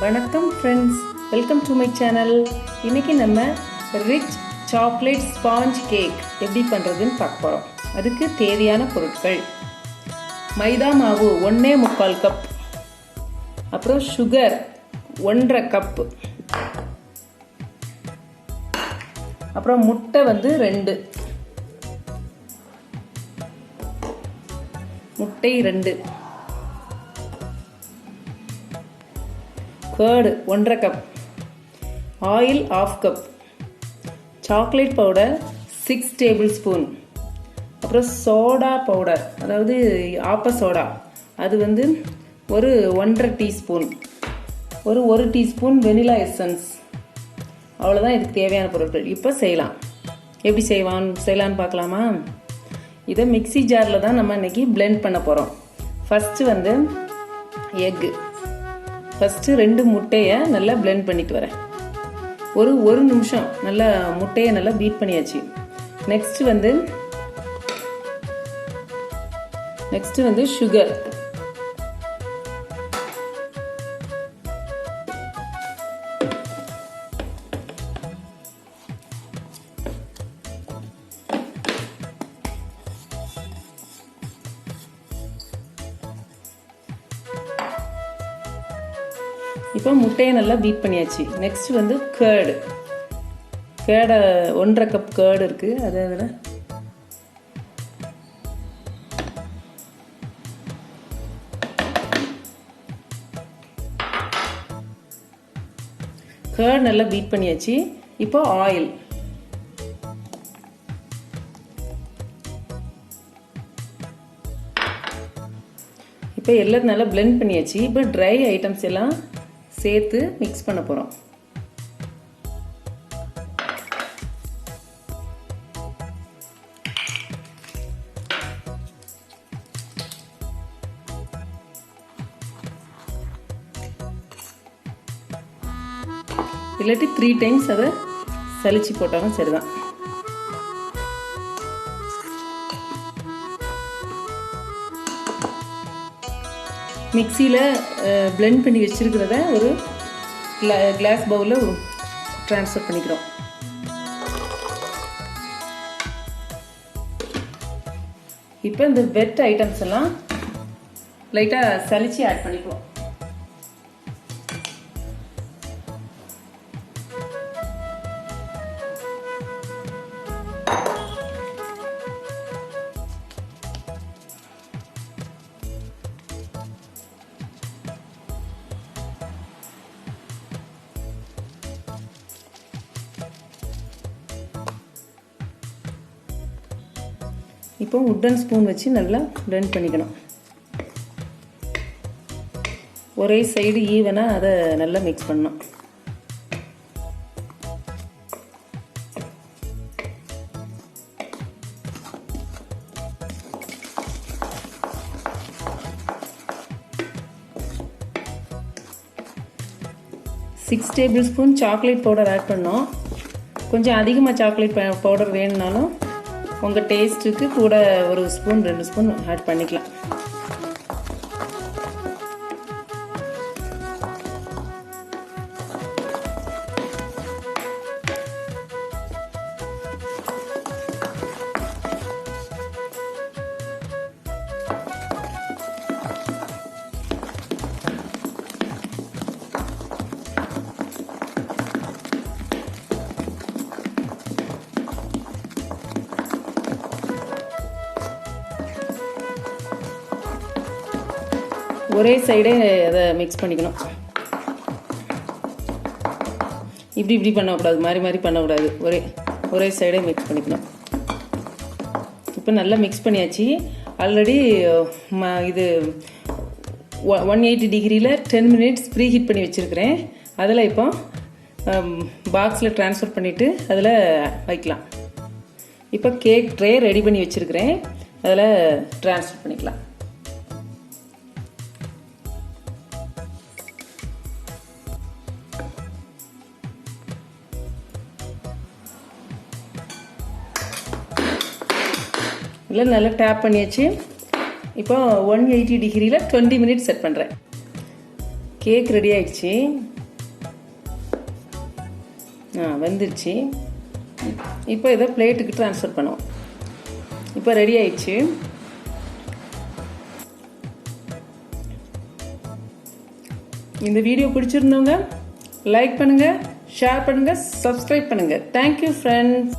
வணக்கம் friends, welcome to my channel. இன்றைக்கி நம்ம ரிச் சாக்லேட் ஸ்பாஞ்ச் கேக் எப்படி பண்ணுறதுன்னு பார்க்க போகிறோம். அதுக்கு தேவையான பொருட்கள்: மைதா மாவு 1.25 கப், அப்புறம் சுகர் 1.5 கப்பு, அப்புறம் முட்டை 2 முட்டை 2, curd 1.5 cup, oil 1/2 cup, chocolate powder 6 table spoon, அப்புறம் சோடா பவுடர், அதாவது ஆப்ப சோடா, அது ஒரு 1.5 டீஸ்பூன், ஒரு 1 டீஸ்பூன் வெனிலா எசன்ஸ். அவ்வளோதான் இதுக்கு தேவையான பொருட்கள். இப்போ செய்யலாம். எப்படி செய்யலான்னு பார்க்கலாமா? இதை மிக்சி ஜாரில் தான் நம்ம இன்றைக்கி பிளெண்ட் பண்ண போகிறோம். First egg. ஃபஸ்ட்டு 2 முட்டையை நல்லா பிளெண்ட் பண்ணிட்டு வரேன். ஒரு நிமிஷம் நல்லா முட்டையை நல்லா பீட் பண்ணியாச்சு. Next sugar. இப்போ முட்டையை நல்லா பீட் பண்ணியாச்சு. நெக்ஸ்ட் கேர்டை 1.5 கப் கேர்டு இருக்குது. அதில் கேர்டு நல்லா பீட் பண்ணியாச்சு. இப்போ ஆயில். இப்போ எல்லாம் நல்லா பிளெண்ட் பண்ணியாச்சு. இப்போ ட்ரை ஐட்டம்ஸ் எல்லாம் சேர்த்து மிக்ஸ் பண்ண போகிறோம். இல்லாட்டி 3 டைம்ஸ் அதை சலிச்சு போட்டாலும் சரிதான். மிக்சியில் பிளெண்ட் பண்ணி வச்சுருக்கிறத ஒரு கிளாஸ் பவுலில் ட்ரான்ஸ்ஃபர் பண்ணிக்கிறோம். இப்போ இந்த வெட் ஐட்டம்ஸ் எல்லாம் லைட்டாக சலிச்சு ஆட் பண்ணிக்குவோம். இப்போ உட்டன் ஸ்பூன் வச்சு நல்லா பிளெண்ட் பண்ணிக்கணும். ஒரே சைடு ஈவனாக அதை நல்லா மிக்ஸ் பண்ணணும். Six tablespoon chocolate powder add பண்ணோம். கொஞ்சம் அதிகமாக சாக்லேட் பவுடர் வேணும்னாலும் உங்கள் டேஸ்ட்டுக்கு கூட 1 ஸ்பூன் 2 ஸ்பூன் ஆட் பண்ணிக்கலாம். ஒரே சைடே அதை மிக்ஸ் பண்ணிக்கணும். இப்படி பண்ணக்கூடாது, மாறி பண்ணக்கூடாது. ஒரே சைடே மிக்ஸ் பண்ணிக்கணும். இப்போ நல்லா மிக்ஸ் பண்ணியாச்சு. ஆல்ரெடி இது 180 டிகிரியில் 10 மினிட்ஸ் ப்ரீ ஹீட் பண்ணி வச்சுருக்கிறேன். அதில் இப்போ பாக்ஸில் ட்ரான்ஸ்ஃபர் பண்ணிவிட்டு அதில் வைக்கலாம். இப்போ கேக் ட்ரே ரெடி பண்ணி வச்சுருக்கிறேன். அதில் ட்ரான்ஸ்ஃபர் பண்ணிக்கலாம். இல்லை நல்லா டேப் பண்ணியாச்சு. இப்போ 180 டிகிரியில் 20 மினிட்ஸ் செட் பண்ணுறேன். கேக் ரெடி ஆயிடுச்சு. வந்துருச்சு. இப்போ இதை பிளேட்டுக்கு ட்ரான்ஸ்ஃபர் பண்ணுவோம். இப்போ ரெடி ஆயிடுச்சு. இந்த வீடியோ பிடிச்சிருந்தவங்க லைக் பண்ணுங்க, ஷேர் பண்ணுங்க, சப்ஸ்கிரைப் பண்ணுங்க. Thank you friends.